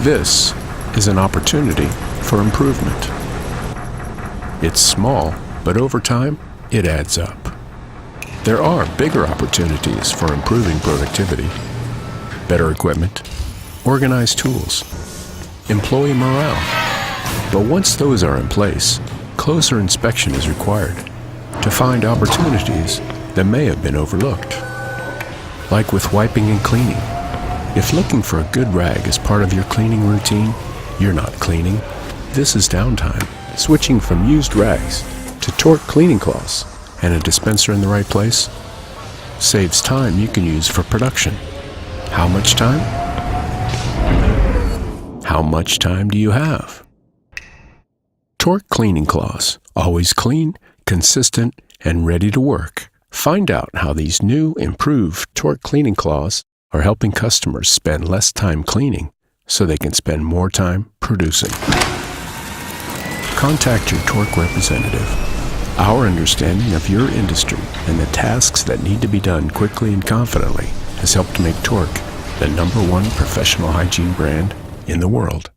This is an opportunity for improvement. It's small, but over time, it adds up. There are bigger opportunities for improving productivity, better equipment, organized tools, employee morale. But once those are in place, closer inspection is required to find opportunities that may have been overlooked. Like with wiping and cleaning. If looking for a good rag is part of your cleaning routine, you're not cleaning. This is downtime. Switching from used rags to Tork cleaning cloths and a dispenser in the right place saves time you can use for production. How much time? How much time do you have? Tork cleaning cloths, always clean, consistent, and ready to work. Find out how these new, improved Tork cleaning cloths are helping customers spend less time cleaning so they can spend more time producing. Contact your Tork representative. Our understanding of your industry and the tasks that need to be done quickly and confidently has helped make Tork the #1 professional hygiene brand in the world.